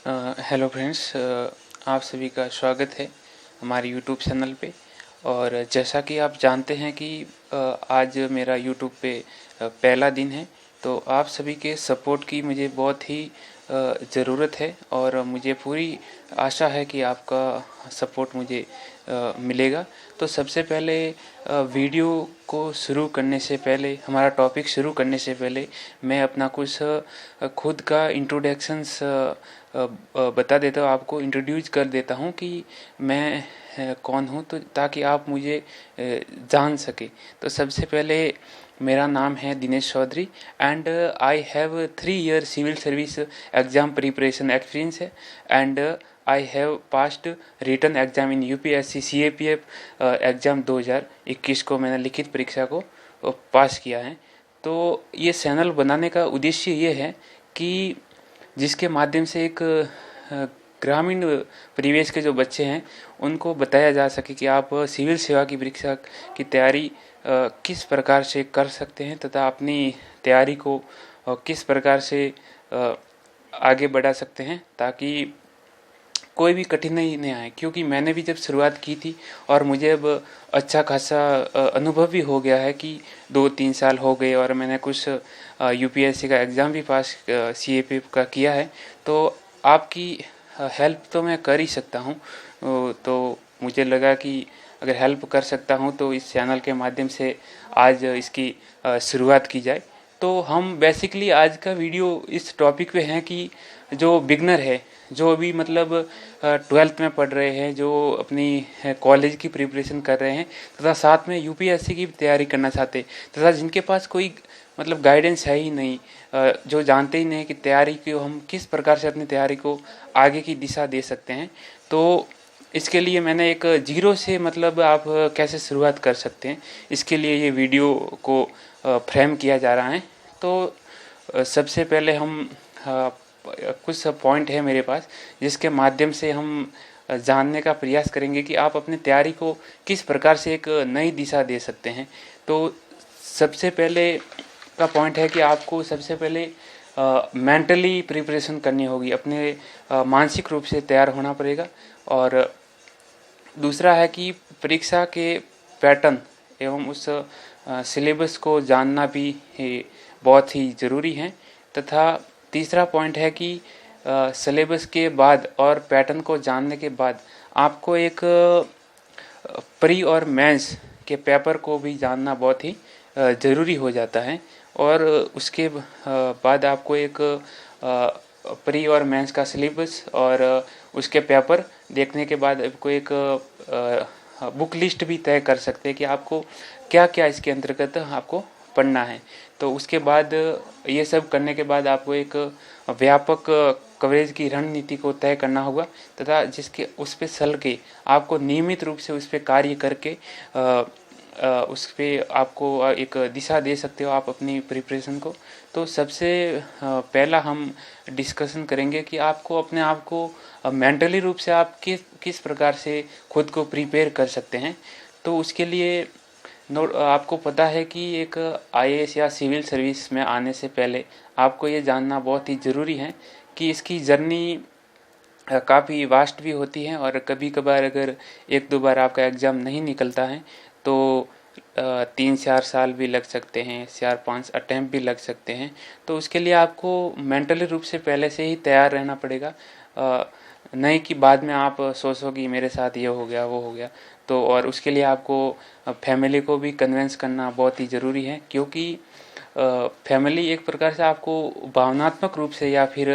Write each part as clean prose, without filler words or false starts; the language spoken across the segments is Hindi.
हेलो फ्रेंड्स, आप सभी का स्वागत है हमारे यूट्यूब चैनल पे। और जैसा कि आप जानते हैं कि आज मेरा यूट्यूब पे पहला दिन है, तो आप सभी के सपोर्ट की मुझे बहुत ही ज़रूरत है और मुझे पूरी आशा है कि आपका सपोर्ट मुझे मिलेगा। तो सबसे पहले वीडियो को शुरू करने से पहले, हमारा टॉपिक शुरू करने से पहले मैं अपना कुछ खुद का इंट्रोडक्शंस बता देता हूँ, आपको इंट्रोड्यूस कर देता हूँ कि मैं कौन हूँ, तो ताकि आप मुझे जान सके। तो सबसे पहले मेरा नाम है दिनेश चौधरी and I have 3 year civil service exam preparation experience है and I have passed written exam in UPSC CAPF exam 2021 को मैंने लिखित परीक्षा को पास किया है। तो ये चैनल बनाने का उद्देश्य ये है कि जिसके माध्यम से एक ग्रामीण परिवेश के जो बच्चे हैं उनको बताया जा सके कि आप सिविल सेवा की परीक्षा की तैयारी किस प्रकार से कर सकते हैं तथा अपनी तैयारी को किस प्रकार से आगे बढ़ा सकते हैं, ताकि कोई भी कठिनाई नहीं आए। क्योंकि मैंने भी जब शुरुआत की थी और मुझे अब अच्छा खासा अनुभव भी हो गया है कि 2-3 साल हो गए और मैंने कुछ यूपीएससी का एग्ज़ाम भी पास सीएपीएफ का किया है, तो आपकी हेल्प तो मैं कर ही सकता हूँ। तो मुझे लगा कि अगर हेल्प कर सकता हूँ तो इस चैनल के माध्यम से आज इसकी शुरुआत की जाए। तो हम बेसिकली आज का वीडियो इस टॉपिक पे हैं कि जो बिगनर है, जो अभी मतलब 12th में पढ़ रहे हैं, जो अपनी कॉलेज की प्रिपरेशन कर रहे हैं तथा साथ में यूपीएससी की तैयारी करना चाहते हैं, तथा जिनके पास कोई मतलब गाइडेंस है ही नहीं, जो जानते ही नहीं कि तैयारी को हम किस प्रकार से अपनी तैयारी को आगे की दिशा दे सकते हैं। तो इसके लिए मैंने एक जीरो से मतलब आप कैसे शुरुआत कर सकते हैं, इसके लिए ये वीडियो को फ्रेम किया जा रहा है। तो सबसे पहले हम कुछ पॉइंट है मेरे पास जिसके माध्यम से हम जानने का प्रयास करेंगे कि आप अपनी तैयारी को किस प्रकार से एक नई दिशा दे सकते हैं। तो सबसे पहले का पॉइंट है कि आपको सबसे पहले मेंटली प्रिपरेशन करनी होगी, अपने मानसिक रूप से तैयार होना पड़ेगा। और दूसरा है कि परीक्षा के पैटर्न एवं उस सिलेबस को जानना भी बहुत ही ज़रूरी है। तथा तीसरा पॉइंट है कि सिलेबस के बाद और पैटर्न को जानने के बाद आपको एक प्री और मेंस के पेपर को भी जानना बहुत ही ज़रूरी हो जाता है। और उसके बाद आपको एक प्री और मेंस का सिलेबस और उसके पेपर देखने के बाद आपको एक बुक लिस्ट भी तय कर सकते हैं कि आपको क्या क्या इसके अंतर्गत आपको पढ़ना है। तो उसके बाद ये सब करने के बाद आपको एक व्यापक कवरेज की रणनीति को तय करना होगा तथा जिसके उस पे चल के आपको नियमित रूप से उस पे कार्य करके उस पे आपको एक दिशा दे सकते हो आप अपनी प्रिपरेशन को। तो सबसे पहला हम डिस्कशन करेंगे कि आपको अपने आप को मेंटली रूप से आप किस प्रकार से खुद को प्रिपेयर कर सकते हैं। तो उसके लिए आपको पता है कि एक आईएएस या सिविल सर्विस में आने से पहले आपको ये जानना बहुत ही ज़रूरी है कि इसकी जर्नी काफ़ी वास्ट भी होती है और कभी कभार अगर 1-2 बार आपका एग्ज़ाम नहीं निकलता है तो 3-4 साल भी लग सकते हैं, 4-5 अटैम्प्ट भी लग सकते हैं। तो उसके लिए आपको मेंटली रूप से पहले से ही तैयार रहना पड़ेगा, नहीं कि बाद में आप सोचो कि मेरे साथ ये हो गया वो हो गया। तो और उसके लिए आपको फैमिली को भी कन्विंस करना बहुत ही ज़रूरी है, क्योंकि फैमिली एक प्रकार से आपको भावनात्मक रूप से या फिर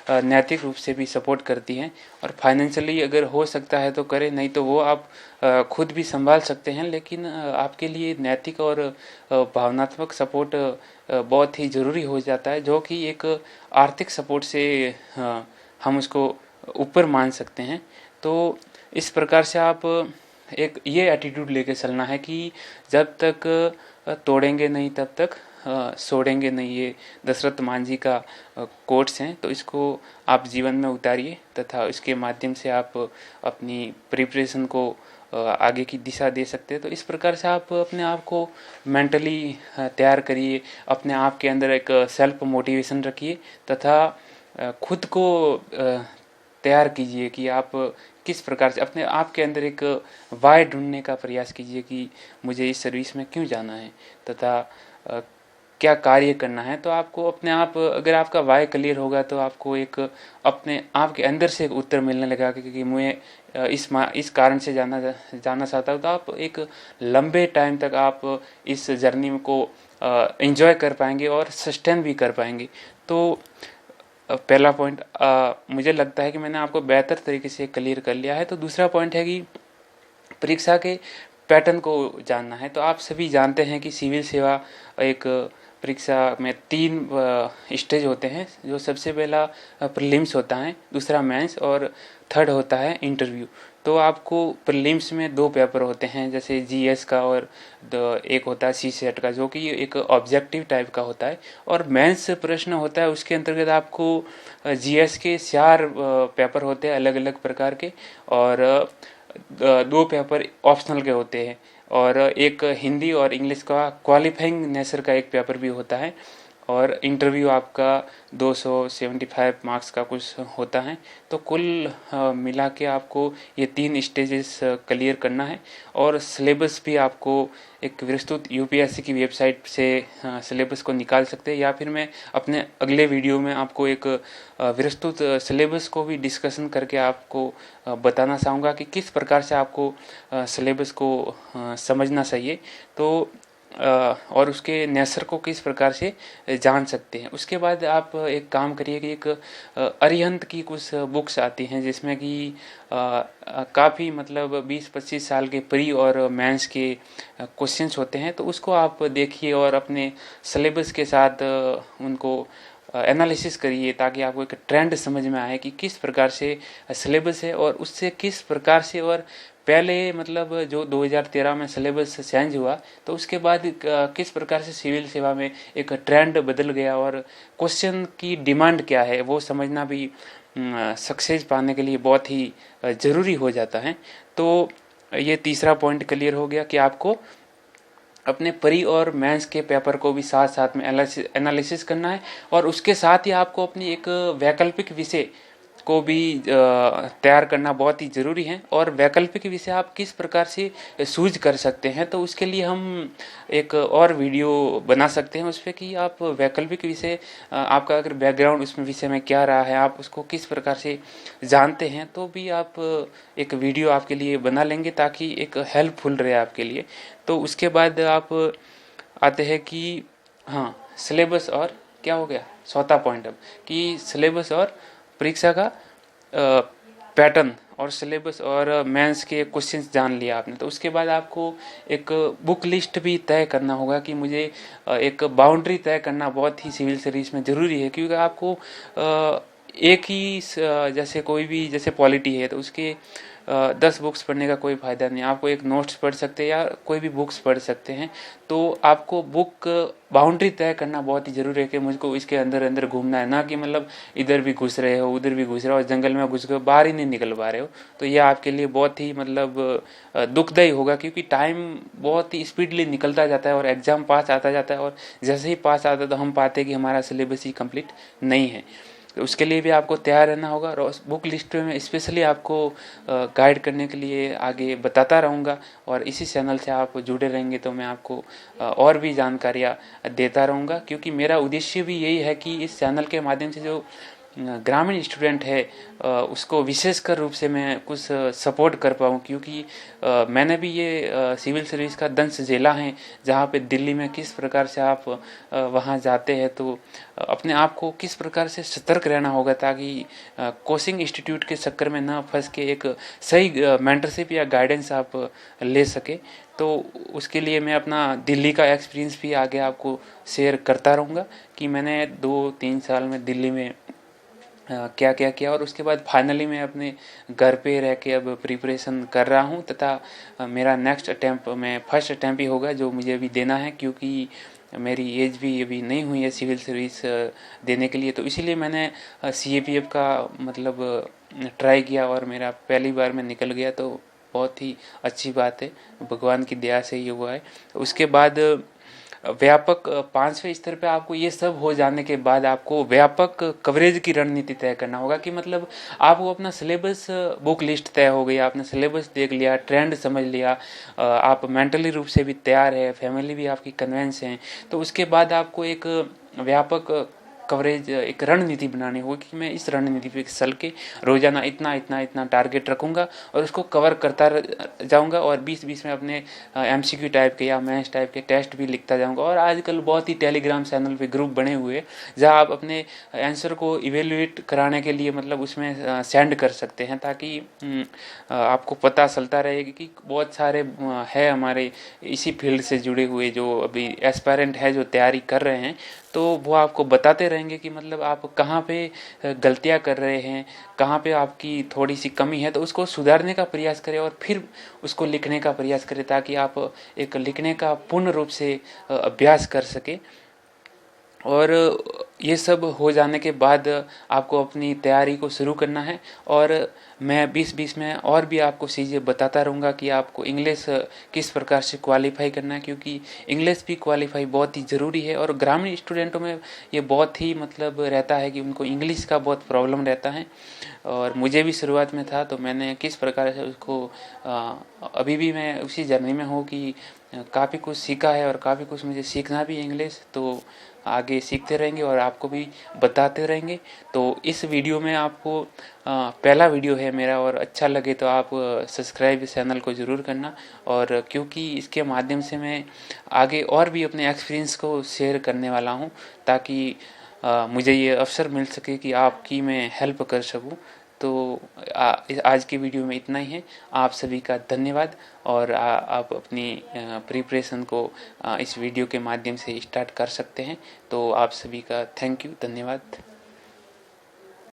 नैतिक रूप से भी सपोर्ट करती है। और फाइनेंशियली अगर हो सकता है तो करें, नहीं तो वो आप खुद भी संभाल सकते हैं। लेकिन आपके लिए नैतिक और भावनात्मक सपोर्ट बहुत ही ज़रूरी हो जाता है, जो कि एक आर्थिक सपोर्ट से हम उसको ऊपर मान सकते हैं। तो इस प्रकार से आप एक ये एटीट्यूड लेके चलना है कि जब तक तोड़ेंगे नहीं तब तक छोड़ेंगे नहीं। ये दशरथ मान जी का कोट्स हैं, तो इसको आप जीवन में उतारिए तथा इसके माध्यम से आप अपनी प्रिपरेशन को आगे की दिशा दे सकते हैं। तो इस प्रकार से आप अपने आप को मेंटली तैयार करिए, अपने आप के अंदर एक सेल्फ मोटिवेशन रखिए तथा खुद को तैयार कीजिए कि आप किस प्रकार से अपने आप के अंदर एक वाय ढूंढने का प्रयास कीजिए कि मुझे इस सर्विस में क्यों जाना है तथा क्या कार्य करना है। तो आपको अपने आप, अगर आपका वाय क्लियर होगा तो आपको एक अपने आप के अंदर से एक उत्तर मिलने लगा कि मुझे इस कारण से जाना चाहता हूँ। तो आप एक लंबे टाइम तक आप इस जर्नी को एंजॉय कर पाएंगे और सस्टेन भी कर पाएंगे। तो पहला पॉइंट मुझे लगता है कि मैंने आपको बेहतर तरीके से क्लियर कर लिया है। तो दूसरा पॉइंट है कि परीक्षा के पैटर्न को जानना है। तो आप सभी जानते हैं कि सिविल सेवा एक परीक्षा में 3 स्टेज होते हैं। जो सबसे पहला प्रीलिम्स होता है, दूसरा मेंस और थर्ड होता है इंटरव्यू। तो आपको प्रीलिम्स में 2 पेपर होते हैं, जैसे जीएस का और एक होता है सी सेट का, जो कि एक ऑब्जेक्टिव टाइप का होता है। और मेंस प्रश्न होता है, उसके अंतर्गत आपको जीएस के 4 पेपर होते हैं अलग अलग प्रकार के, और 2 पेपर ऑप्शनल के होते हैं, और एक हिंदी और इंग्लिश का क्वालिफाइंग नेचर का एक पेपर भी होता है, और इंटरव्यू आपका 275 मार्क्स का कुछ होता है। तो कुल मिला के आपको ये 3 स्टेजेस क्लियर करना है। और सिलेबस भी आपको एक विस्तृत यूपीएससी की वेबसाइट से सिलेबस को निकाल सकते हैं, या फिर मैं अपने अगले वीडियो में आपको एक विस्तृत सिलेबस को भी डिस्कशन करके आपको बताना चाहूँगा कि किस प्रकार से आपको सिलेबस को समझना चाहिए। तो और उसके नेचर को किस प्रकार से जान सकते हैं। उसके बाद आप एक काम करिए कि एक अरिहंत की कुछ बुक्स आती हैं, जिसमें कि काफ़ी मतलब 20-25 साल के प्री और मेंस के क्वेश्चंस होते हैं। तो उसको आप देखिए और अपने सिलेबस के साथ उनको एनालिसिस करिए, ताकि आपको एक ट्रेंड समझ में आए कि किस प्रकार से सिलेबस है, और उससे किस प्रकार से, और पहले मतलब जो 2013 में सिलेबस चेंज हुआ तो उसके बाद किस प्रकार से सिविल सेवा में एक ट्रेंड बदल गया, और क्वेश्चन की डिमांड क्या है वो समझना भी सक्सेस पाने के लिए बहुत ही ज़रूरी हो जाता है। तो ये तीसरा पॉइंट क्लियर हो गया कि आपको अपने प्री और मेंस के पेपर को भी साथ साथ में एनालिसिस करना है, और उसके साथ ही आपको अपनी एक वैकल्पिक विषय को भी तैयार करना बहुत ही ज़रूरी है। और वैकल्पिक विषय आप किस प्रकार से चूज कर सकते हैं, तो उसके लिए हम एक और वीडियो बना सकते हैं उस पर कि आप वैकल्पिक विषय, आपका अगर बैकग्राउंड उसमें विषय में क्या रहा है, आप उसको किस प्रकार से जानते हैं, तो भी आप एक वीडियो आपके लिए बना लेंगे ताकि एक हेल्पफुल रहे आपके लिए। तो उसके बाद आप आते हैं कि हाँ, सिलेबस और क्या हो गया, चौथा पॉइंट अब कि सिलेबस और परीक्षा का पैटर्न और सिलेबस और मेंस के क्वेश्चंस जान लिया आपने। तो उसके बाद आपको एक बुक लिस्ट भी तय करना होगा कि मुझे एक बाउंड्री तय करना बहुत ही सिविल सर्विस में ज़रूरी है, क्योंकि आपको एक ही जैसे कोई भी जैसे पॉलिटी है तो उसके 10 बुक्स पढ़ने का कोई फ़ायदा नहीं। आपको एक नोट्स पढ़ सकते हैं या कोई भी बुक्स पढ़ सकते हैं। तो आपको बुक बाउंड्री तय करना बहुत ही ज़रूरी है कि मुझको इसके अंदर अंदर घूमना है, ना कि मतलब इधर भी घुस रहे हो उधर भी घुस रहे हो और जंगल में घुस गए बाहर ही नहीं निकल पा रहे हो। तो यह आपके लिए बहुत ही मतलब दुखदायी होगा, क्योंकि टाइम बहुत ही स्पीडली निकलता जाता है और एग्ज़ाम पास आता जाता है, और जैसे ही पास आता है तो हम पाते हैं कि हमारा सिलेबस ही कंप्लीट नहीं है। तो उसके लिए भी आपको तैयार रहना होगा। और बुक लिस्ट में स्पेशली आपको गाइड करने के लिए आगे बताता रहूँगा, और इसी चैनल से आप जुड़े रहेंगे तो मैं आपको और भी जानकारियाँ देता रहूँगा, क्योंकि मेरा उद्देश्य भी यही है कि इस चैनल के माध्यम से जो ग्रामीण स्टूडेंट है उसको विशेषकर रूप से मैं कुछ सपोर्ट कर पाऊँ, क्योंकि मैंने भी ये सिविल सर्विस का दंश झेला है, जहाँ पे दिल्ली में किस प्रकार से आप वहाँ जाते हैं तो अपने आप को किस प्रकार से सतर्क रहना होगा, ताकि कोचिंग इंस्टीट्यूट के चक्कर में ना फंस के एक सही मेंटरशिप या गाइडेंस आप ले सके। तो उसके लिए मैं अपना दिल्ली का एक्सपीरियंस भी आगे आपको शेयर करता रहूँगा कि मैंने 2-3 साल में दिल्ली में क्या क्या किया, और उसके बाद फाइनली मैं अपने घर पे रह के अब प्रिपरेशन कर रहा हूँ, तथा मेरा नेक्स्ट अटैम्प्ट मैं फर्स्ट अटैम्प्ट ही होगा जो मुझे अभी देना है, क्योंकि मेरी एज भी अभी नहीं हुई है सिविल सर्विस देने के लिए। तो इसीलिए मैंने CAPF का मतलब ट्राई किया और मेरा पहली बार में निकल गया, तो बहुत ही अच्छी बात है, भगवान की दया से ये हुआ है। उसके बाद व्यापक 5वें स्तर पे आपको ये सब हो जाने के बाद आपको व्यापक कवरेज की रणनीति तय करना होगा कि मतलब आपको अपना सिलेबस बुक लिस्ट तय हो गई, आपने सिलेबस देख लिया, ट्रेंड समझ लिया, आप मेंटली रूप से भी तैयार है, फैमिली भी आपकी कन्वेंस है, तो उसके बाद आपको एक व्यापक कवरेज एक रणनीति बनानी होगी कि मैं इस रणनीति पे चल के रोजाना इतना इतना इतना टारगेट रखूंगा और उसको कवर करता जाऊंगा और बीच बीच में अपने एमसीक्यू टाइप के या मैथ्स टाइप के टेस्ट भी लिखता जाऊंगा। और आजकल बहुत ही टेलीग्राम चैनल पे ग्रुप बने हुए हैं जहां आप अपने आंसर को इवेल्युएट कराने के लिए मतलब उसमें सेंड कर सकते हैं, ताकि आपको पता चलता रहेगा कि बहुत सारे है हमारे इसी फील्ड से जुड़े हुए जो अभी एस्पायरेंट है जो तैयारी कर रहे हैं, तो वो आपको बताते रहेंगे कि मतलब आप कहाँ पे गलतियाँ कर रहे हैं, कहाँ पे आपकी थोड़ी सी कमी है, तो उसको सुधारने का प्रयास करें और फिर उसको लिखने का प्रयास करें ताकि आप एक लिखने का पूर्ण रूप से अभ्यास कर सके। और ये सब हो जाने के बाद आपको अपनी तैयारी को शुरू करना है। और मैं बीच बीच में और भी आपको चीज़ें बताता रहूँगा कि आपको इंग्लिश किस प्रकार से क्वालिफाई करना है, क्योंकि इंग्लिश भी क्वालिफाई बहुत ही ज़रूरी है। और ग्रामीण स्टूडेंटों में ये बहुत ही मतलब रहता है कि उनको इंग्लिश का बहुत प्रॉब्लम रहता है, और मुझे भी शुरुआत में था। तो मैंने किस प्रकार से उसको अभी भी मैं उसी जर्नी में हूँ कि काफ़ी कुछ सीखा है और काफ़ी कुछ मुझे सीखना भी है इंग्लिश, तो आगे सीखते रहेंगे और आपको भी बताते रहेंगे। तो इस वीडियो में आपको पहला वीडियो है मेरा, और अच्छा लगे तो आप सब्सक्राइब चैनल को ज़रूर करना। और क्योंकि इसके माध्यम से मैं आगे और भी अपने एक्सपीरियंस को शेयर करने वाला हूँ, ताकि मुझे ये अवसर मिल सके कि आपकी मैं हेल्प कर सकूँ। तो आज की वीडियो में इतना ही है। आप सभी का धन्यवाद। और आप अपनी प्रिपरेशन को इस वीडियो के माध्यम से स्टार्ट कर सकते हैं। तो आप सभी का थैंक यू, धन्यवाद।